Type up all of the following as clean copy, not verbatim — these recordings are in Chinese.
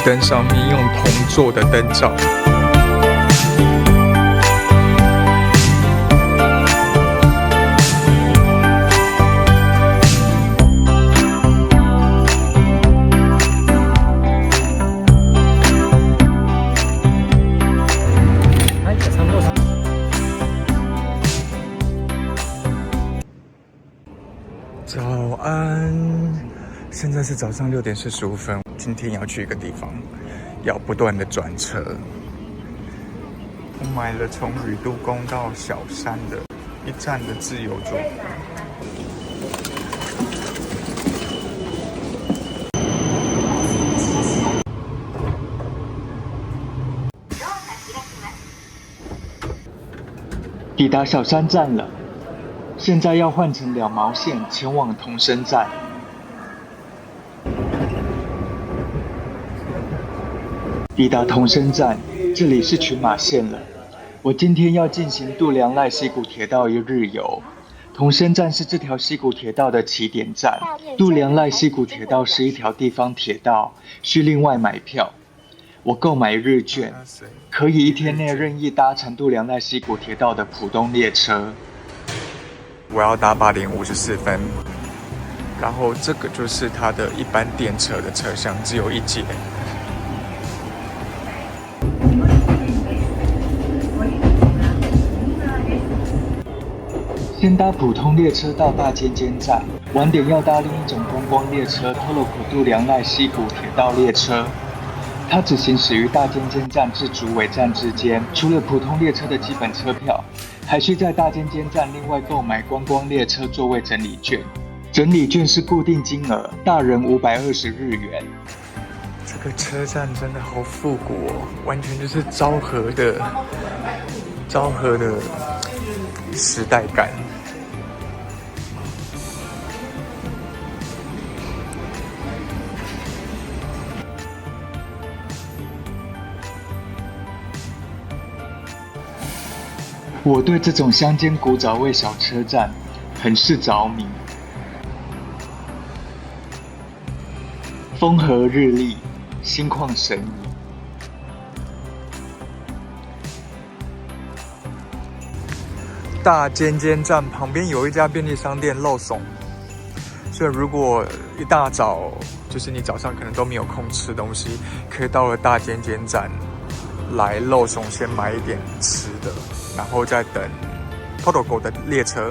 灯上面用铜做的灯罩。早安，现在是早上6点45分。今天要去一个地方，要不断的转车。我买了从宇都宫到小山的一站的自由座。抵达小山站了，现在要换乘2毛线前往桐生站。抵达桐生站，这里是群马线了。我今天要进行度良濑溪谷铁道一日游。桐生站是这条溪谷铁道的起点站。度良濑溪谷铁道是一条地方铁道，需另外买票。我购买日券，可以1天内任意搭乘度良濑溪谷铁道的浦东列车。我要搭8点54分，然后这个就是它的一般电车的车厢，只有1节。先搭普通列车到大间间站，晚点要搭另一种观光列车 Toroku 度良濑溪谷铁道列车。它只行驶于大间间站至竹尾站之间，除了普通列车的基本车票，还需在大间间站另外购买观光列车座位整理券。整理券是固定金额，大人520日元。这个车站真的好复古哦，完全就是昭和的时代感。我对这种乡间古早味小车站很是着迷。风和日丽，心旷神怡。大间间站旁边有一家便利商店肉松，所以如果一大早就是你早上可能都没有空吃东西，可以到了大间间站来肉松先买一点吃的，然后再等 Toroku 的列车。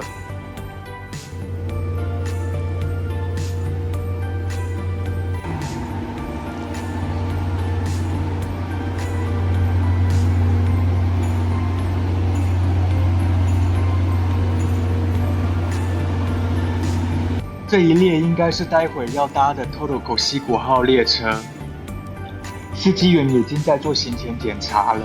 这一列应该是待会要搭的 Toroku 溪谷号列车，司机员已经在做行前检查了。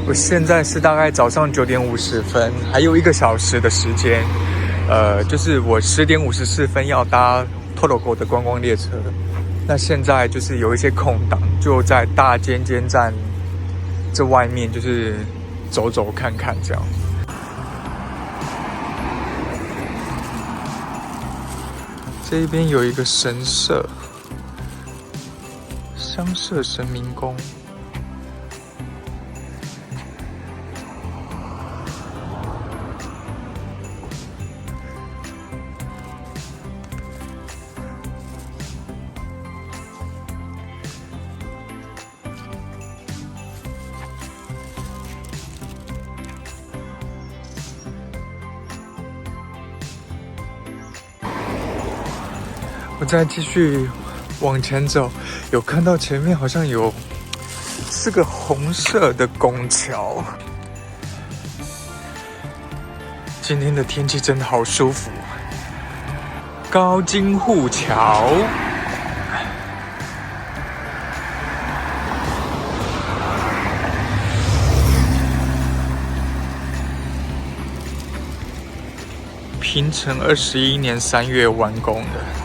我现在是大概早上9点50分，还有1个小时的时间。就是我10点54分要搭 Toroku 的观光列车，那现在就是有一些空档，就在大间间站这外面就是走走看看这样。这边有一个神社，香社神明宫。我再继续往前走，有看到前面好像是个红色的拱桥。今天的天气真的好舒服。高津户桥。平成21年3月完工的。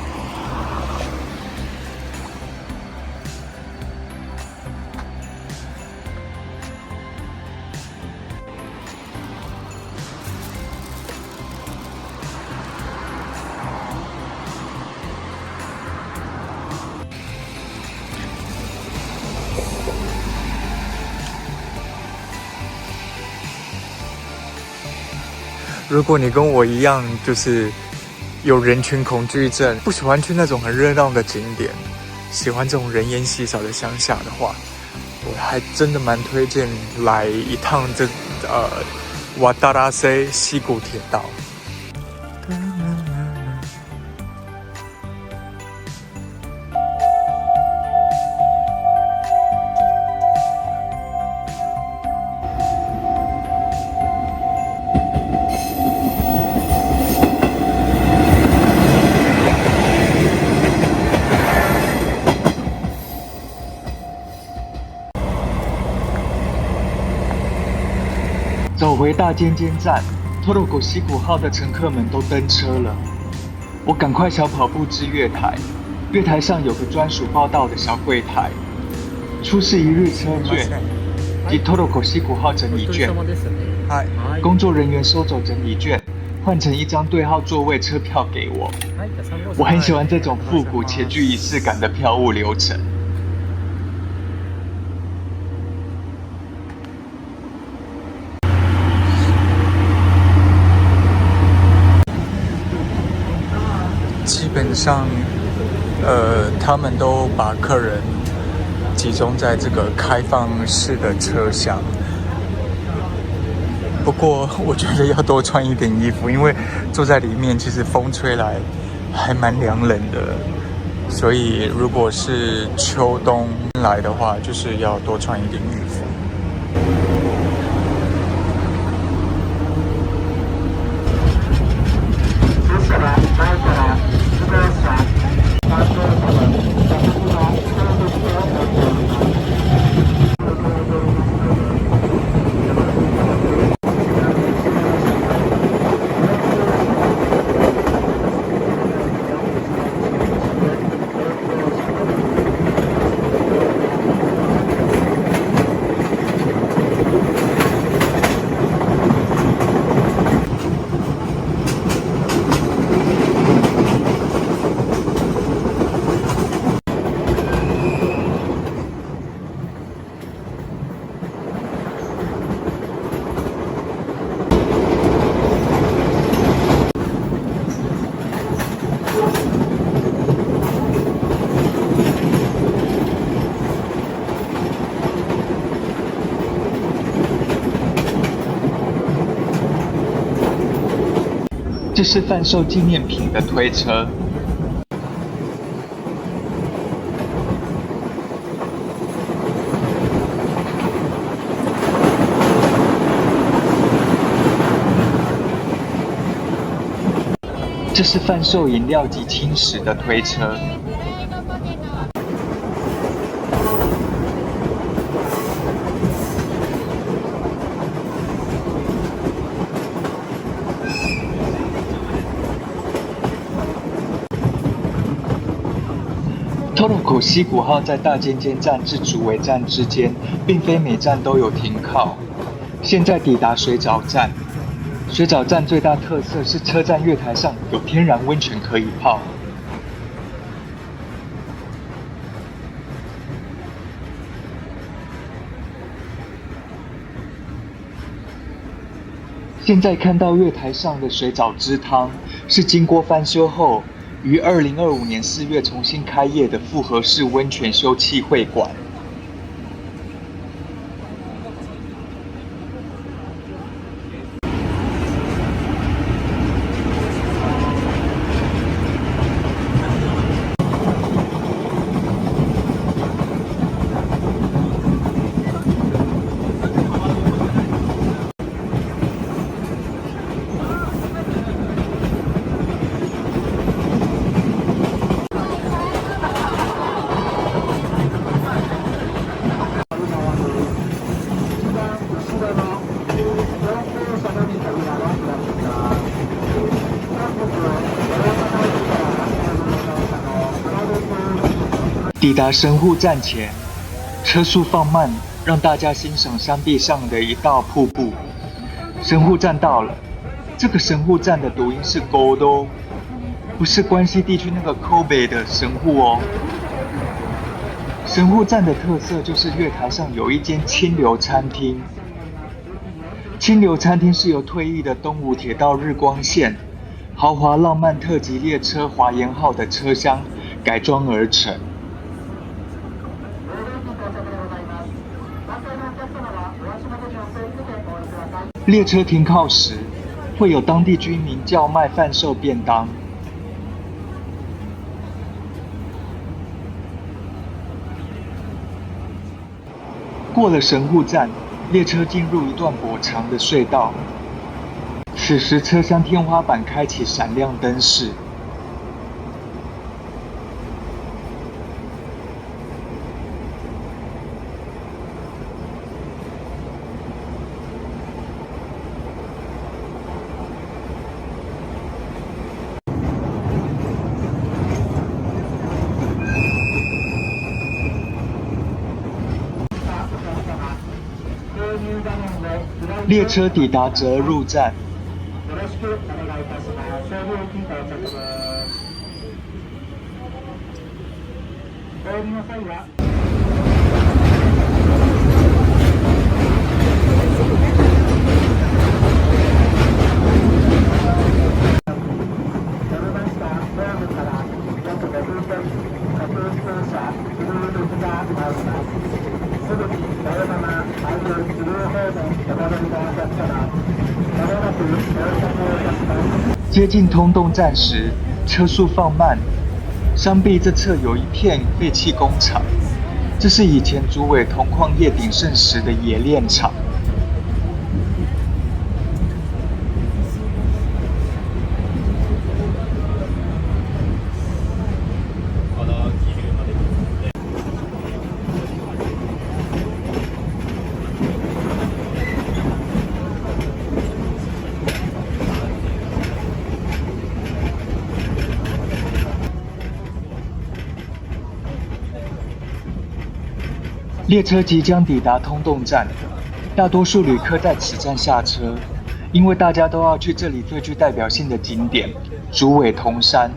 如果你跟我一样，就是有人群恐惧症，不喜欢去那种很热闹的景点，喜欢这种人烟稀少的乡下的话，我还真的蛮推荐来一趟瓦达拉塞溪谷铁道。走回大尖尖站，托洛狗溪谷号的乘客们都登车了。我赶快小跑步至月台，月台上有个专属报到的小柜台，出示一日车券及托洛狗溪谷号整理券。工作人员收走整理券，换成一张对号座位车票给我。我很喜欢这种复古且具仪式感的票务流程。基本上，他们都把客人集中在这个开放式的车厢。不过，我觉得要多穿一点衣服，因为坐在里面其实风吹来还蛮凉冷的。所以，如果是秋冬来的话，就是要多穿一点衣服。这是贩售纪念品的推车。这是贩售饮料及轻食的推车。托洛口溪谷号在大尖尖站至竹围站之间，并非每站都有停靠。现在抵达水沼站。水沼站最大特色是车站月台上有天然温泉可以泡。现在看到月台上的水沼之汤，是经过翻修后，于2025年4月重新开业的复合式温泉休憩会馆。抵达神户站前，车速放慢，让大家欣赏山壁上的一道瀑布。神户站到了，这个神户站的读音是 Godo， 不是关西地区那个 Kobe 的神户哦。神户站的特色就是月台上有一间清流餐厅。清流餐厅是由退役的东武铁道日光线豪华浪漫特级列车华严号的车厢改装而成。列车停靠时，会有当地居民叫卖贩售便当。过了神户站，列车进入一段颇长的隧道。此时，车厢天花板开启闪亮灯饰。列車抵達折入站。接近通洞站时，车速放慢。山壁这侧有一片废弃工厂，这是以前竹尾铜矿业鼎盛时的冶炼厂。列车即将抵达通洞站，大多数旅客在此站下车，因为大家都要去这里最具代表性的景点——竹尾铜山。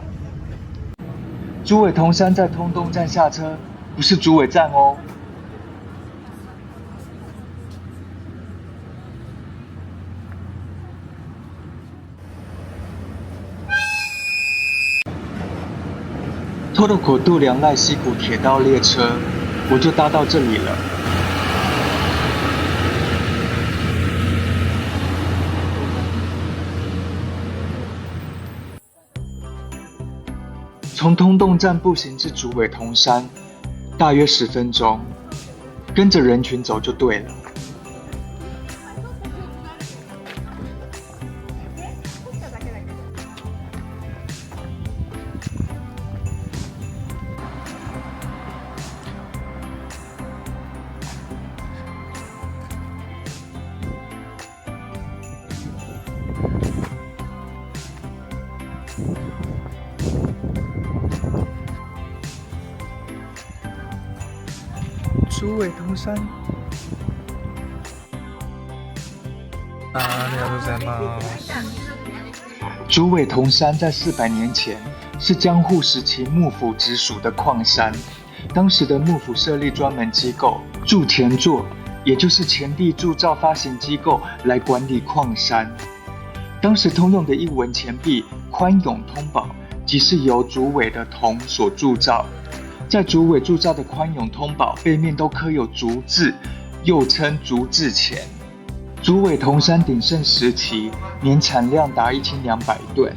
竹尾铜山在通洞站下车，不是竹尾站哦。托洛口度良濑溪谷铁道列车。我就搭到这里了。从通洞站步行至竹尾铜山，大约10分钟，跟着人群走就对了。竹尾铜山。竹尾铜山在400年前是江户时期幕府直属的矿山，当时的幕府设立专门机构铸钱座，也就是钱币铸造发行机构来管理矿山。当时通用的1文钱币宽永通宝，即是由竹尾的铜所铸造。在竹尾铸造的宽永通宝背面都刻有竹字，又称竹字钱。竹尾铜山鼎盛时期年产量达1200吨，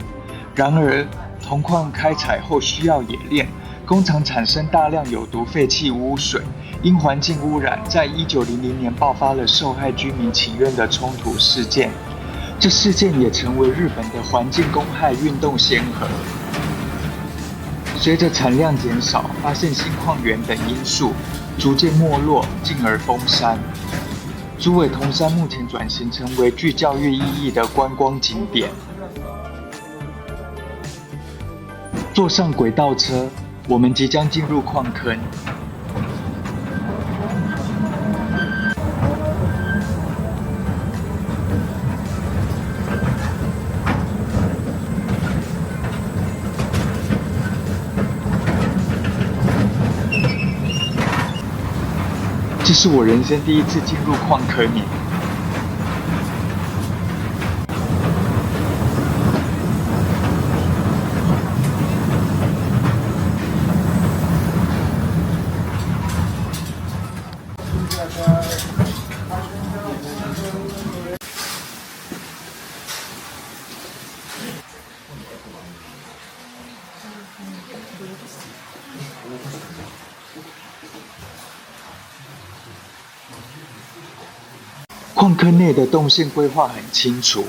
然而铜矿开采后需要冶炼，工厂产生大量有毒废弃污水，因环境污染，在1900年爆发了受害居民请愿的冲突事件。这事件也成为日本的环境公害运动先河。随着产量减少、发现新矿源等因素，逐渐没落，进而封山。竹尾铜山目前转型成为具教育意义的观光景点。坐上轨道车，我们即将进入矿坑。这是我人生第一次进入矿坑里。矿坑内的动线规划很清楚。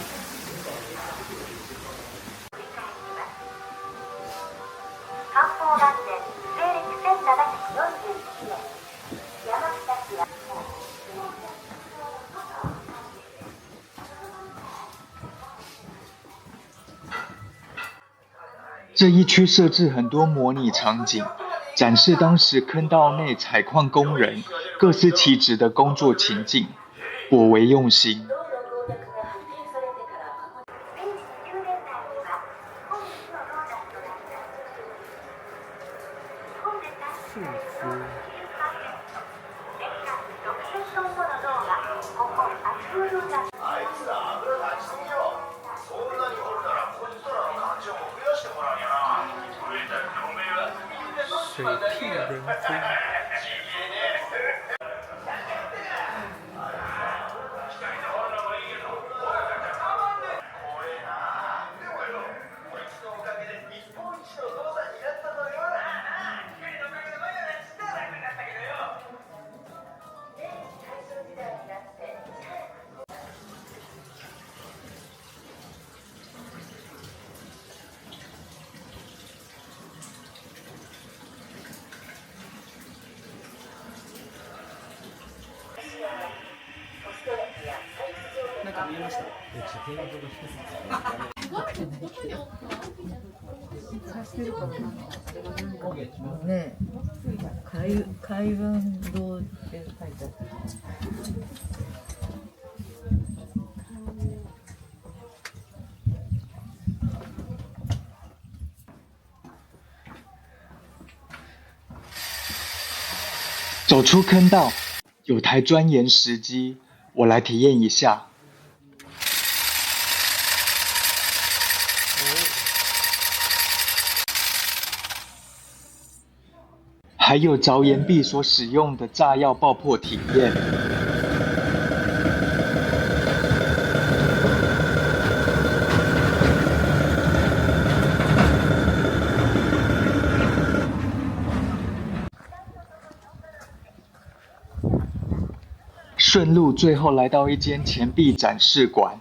这一区设置很多模拟场景，展示当时坑道内采矿工人各司其职的工作情境，颇为用心。水屁人精。見えました。ねえ、海運堂って書いてあった。走出坑道，有台钻岩石机，我来体验一下。还有凿岩壁所使用的炸药爆破体验。顺路最后来到一间钱币展示馆。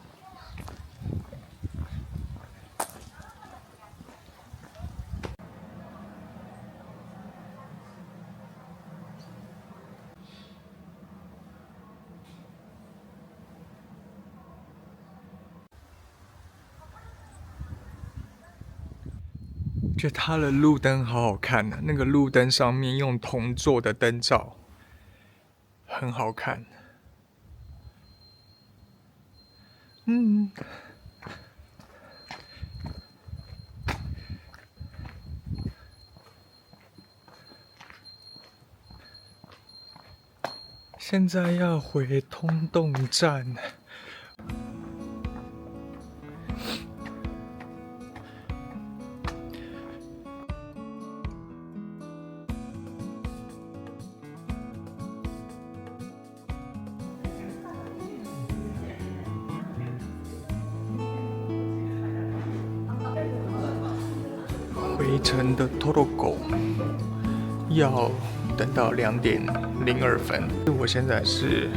觉得它的路灯好好看啊，那个路灯上面用铜做的灯罩，很好看。现在要回通洞站。回程的 Todogo 要等到2:02。我现在是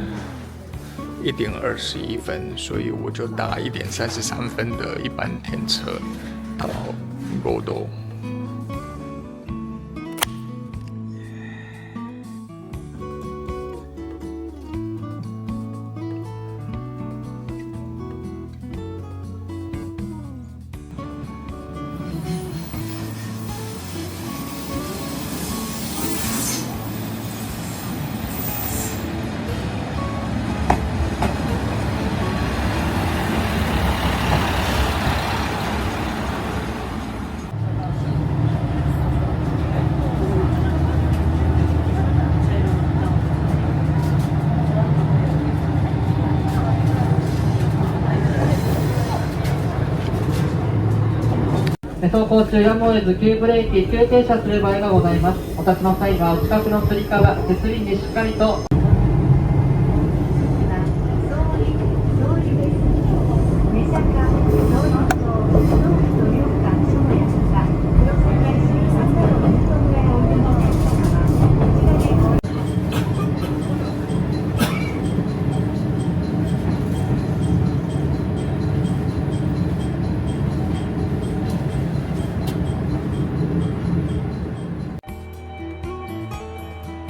1:21，所以我就搭1:33的一班天车到五岛。走行中やむを得ず急ブレーキ、急停車する場合がございます。お立ちの際はお近くのつり革、手すりにしっかりと。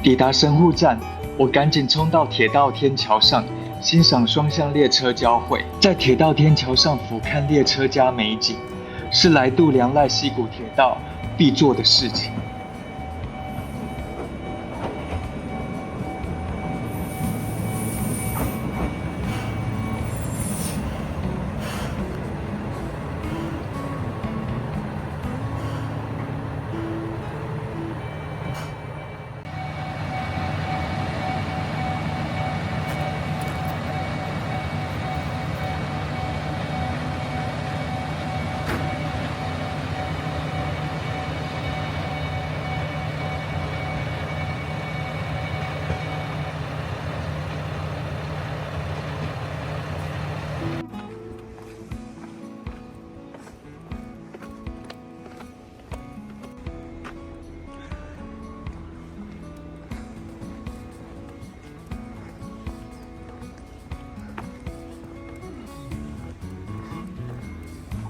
抵达神户站，我赶紧冲到铁道天桥上，欣赏双向列车交汇。在铁道天桥上俯瞰列车加美景，是来度良濑溪谷铁道必做的事情。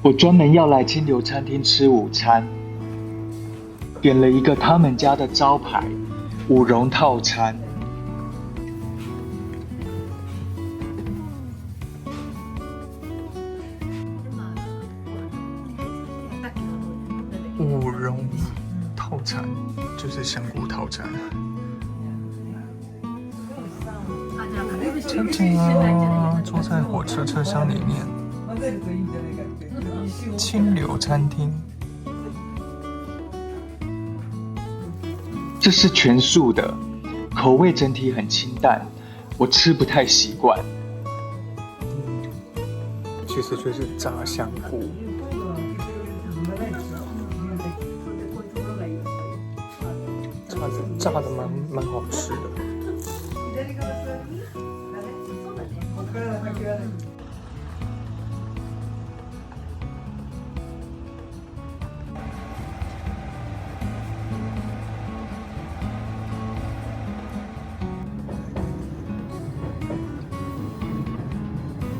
我专门要来清流餐厅吃午餐，点了一个他们家的招牌五蓉套餐。五蓉套餐就是香菇套餐。锵锵，坐在火车车厢里面。清流餐厅，这是全素的，口味整体很清淡，我吃不太习惯。其实就是炸香菇，炸的蛮好吃的。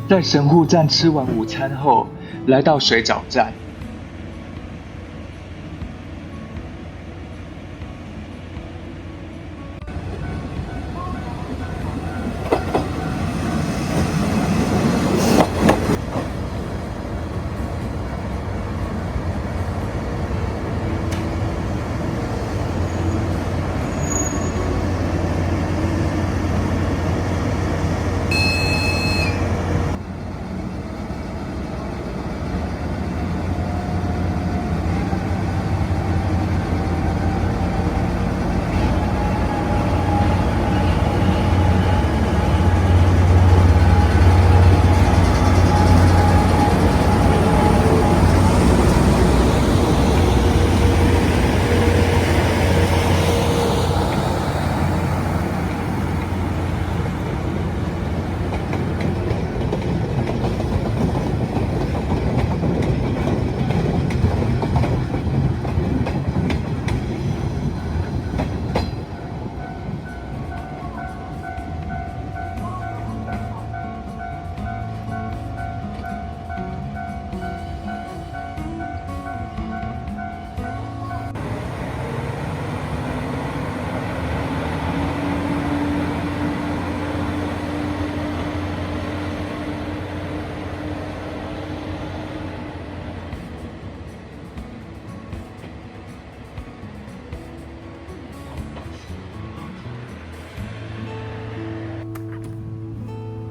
在神户站吃完午餐后，来到水沼站。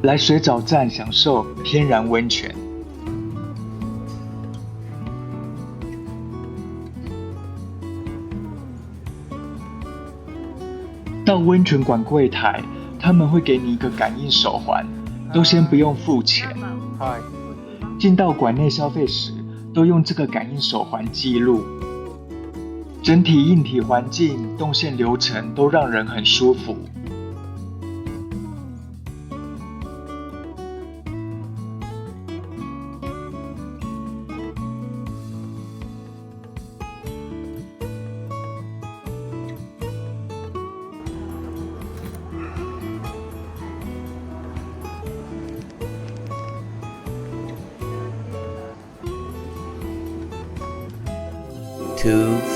来水沼站享受天然温泉。到温泉馆柜台，他们会给你一个感应手环，都先不用付钱。嗨，进到馆内消费时，都用这个感应手环记录。整体硬体环境、动线流程都让人很舒服。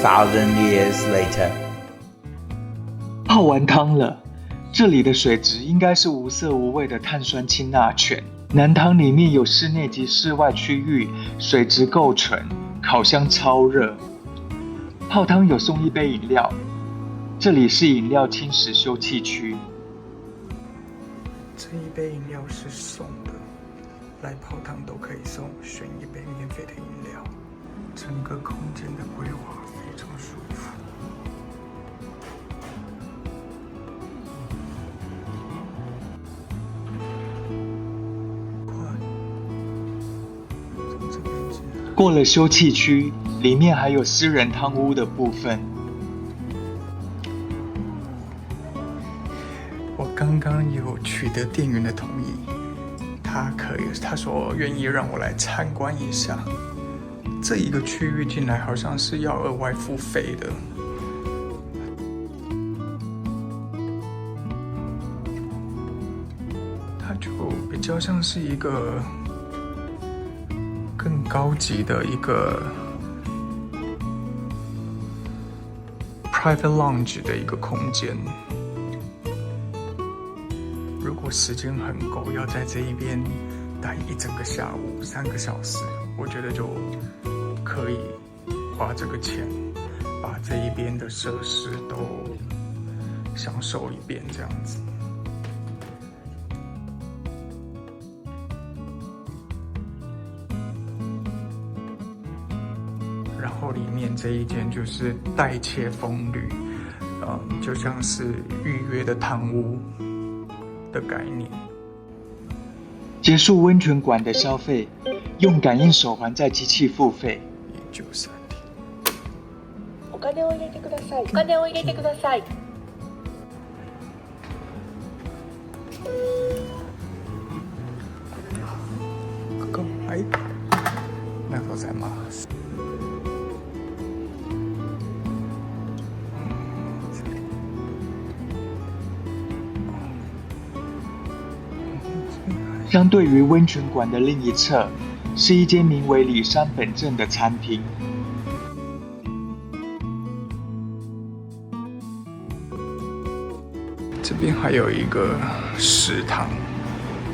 2,000 years later. 泡完汤了，这里的水质应该是无色无味的碳酸氢钠泉。南汤里面有室内及室外区域，水质够纯，烤箱超热。泡汤有送一杯饮料，这里是饮料轻食休憩区。这一杯饮料是送的，来泡汤都可以送，选一杯免费的饮料。整个空间的规划非常舒服。过了休憩区，里面还有私人汤屋的部分。我刚刚有取得店员的同意，他说愿意让我来参观一下。这一个区域进来好像是要额外付费的。它就比较像是一个更高级的一个 private lounge 的一个空间。如果时间很够，要在这一边待一整个下午3个小时，我觉得就可以花这个钱，把这一边的设施都享受一遍，这样子。然后里面这一间就是代切风旅，就像是预约的汤屋的概念。结束温泉馆的消费，用感应手环在机器付费。193点。お金を入れてください。お金を入れてください。はい。ありがとうございます。相对于温泉馆的另一侧，是一间名为里山本镇的餐厅。这边还有一个食堂，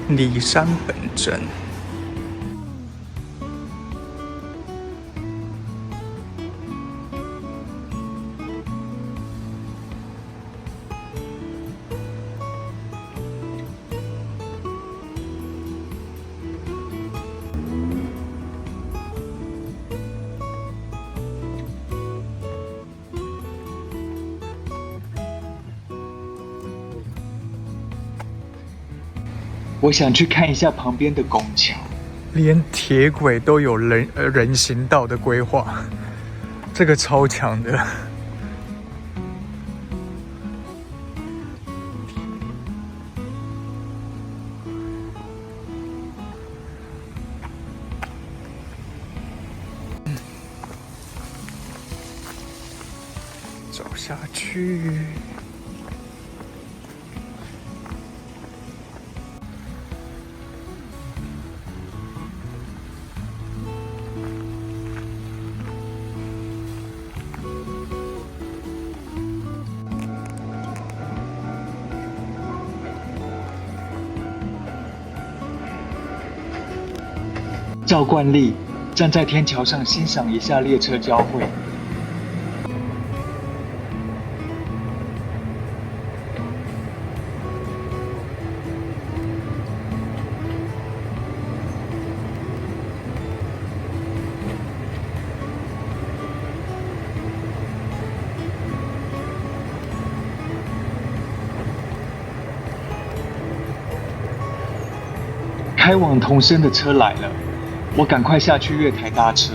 里山本镇。我想去看一下旁边的拱桥，连铁轨都有人行道的规划，这个超强的。走下去。照惯例，站在天桥上欣赏一下列车交汇。开往桐生的车来了，我赶快下去月台搭车。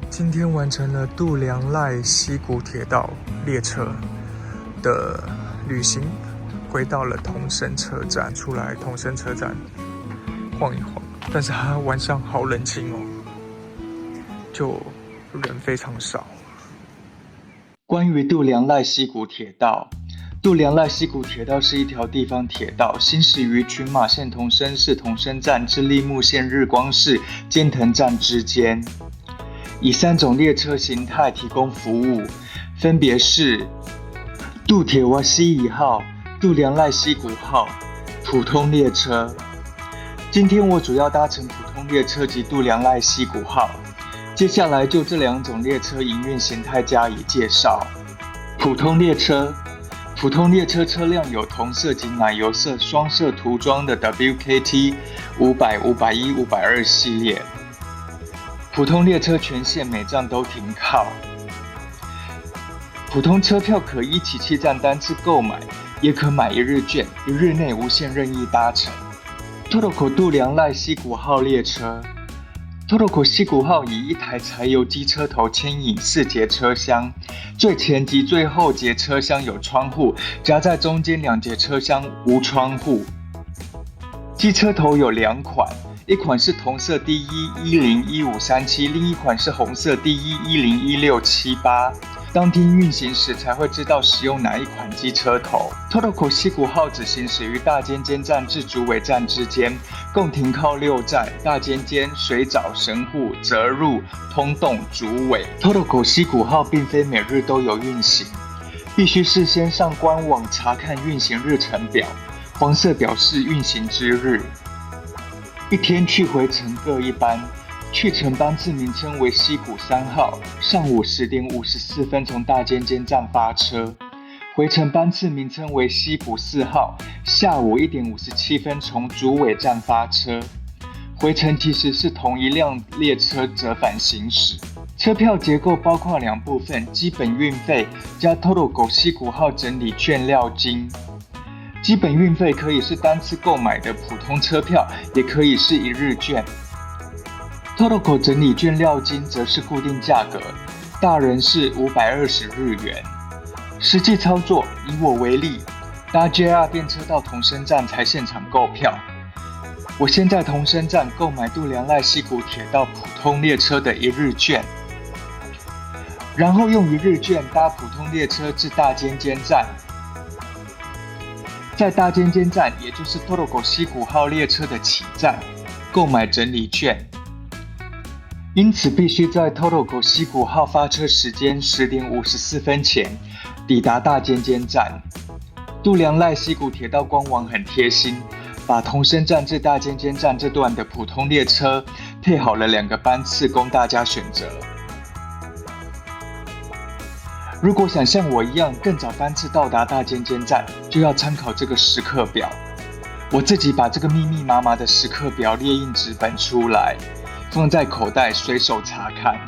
今天完成了度良赖溪谷铁道列车的旅行，回到了桐生车站，出来桐生车站晃一晃，但是它晚上好冷清哦，就人非常少。关于度良赖溪谷铁道，度良赖溪谷铁道是一条地方铁道，行驶于群马县桐生市桐生站至立木县日光市尖藤站之间，以3种列车形态提供服务，分别是度铁洼溪1号、度良赖溪谷号、普通列车。今天我主要搭乘普通列车及度良赖溪谷号，接下来就这2种列车营运形态加以介绍。普通列车车辆有同色及奶油色双色涂装的 WKT 500、510、520系列。普通列车全线每站都停靠。普通车票可依起讫站单次购买，也可买1日券，1日内无限任意搭乘。Toroko 度良赖溪谷号列车。Toroko 溪谷号以1台柴油机车头牵引4节车厢，最前及最后节车厢有窗户，夹在中间2节车厢无窗户。机车头有2款，一款是同色 D1101537， 另一款是红色 D1101678。当天运行时才会知道使用哪一款机车头。Toroko 溪谷号只行驶于大尖尖站至竹尾站之间，共停靠6站：大尖尖、水沼、神户、泽入、通洞、竹尾。Toroko 溪谷号并非每日都有运行，必须事先上官网查看运行日程表，黄色表示运行之日。一天去回程各1班。去程班次名称为溪谷3号，上午10点54分从大尖尖站发车；回程班次名称为溪谷4号，下午1点57分从竹尾站发车。回程其实是同一辆列车折返行驶。车票结构包括2部分：基本运费加 Toroko 溪谷号整理券料金。基本运费可以是单次购买的普通车票，也可以是1日券。Toroko 整理券料金则是固定价格，大人是520日元。实际操作，以我为例，搭 JR 电车到桐生站才现场购票。我先在桐生站购买度良赖溪谷铁道普通列车的1日券，然后用1日券搭普通列车至大尖尖站，在大尖尖站，也就是 Toroko 溪谷号列车的起站，购买整理券。因此必须在 Toroko 溪谷号发车时间10点54分前抵达大尖尖站。度良赖溪谷铁道官网很贴心，把桐生站至大尖尖站这段的普通列车配好了2个班次供大家选择。如果想像我一样更早班次到达大尖尖站，就要参考这个时刻表。我自己把这个密密麻麻的时刻表列印纸本出来，放在口袋随手查看。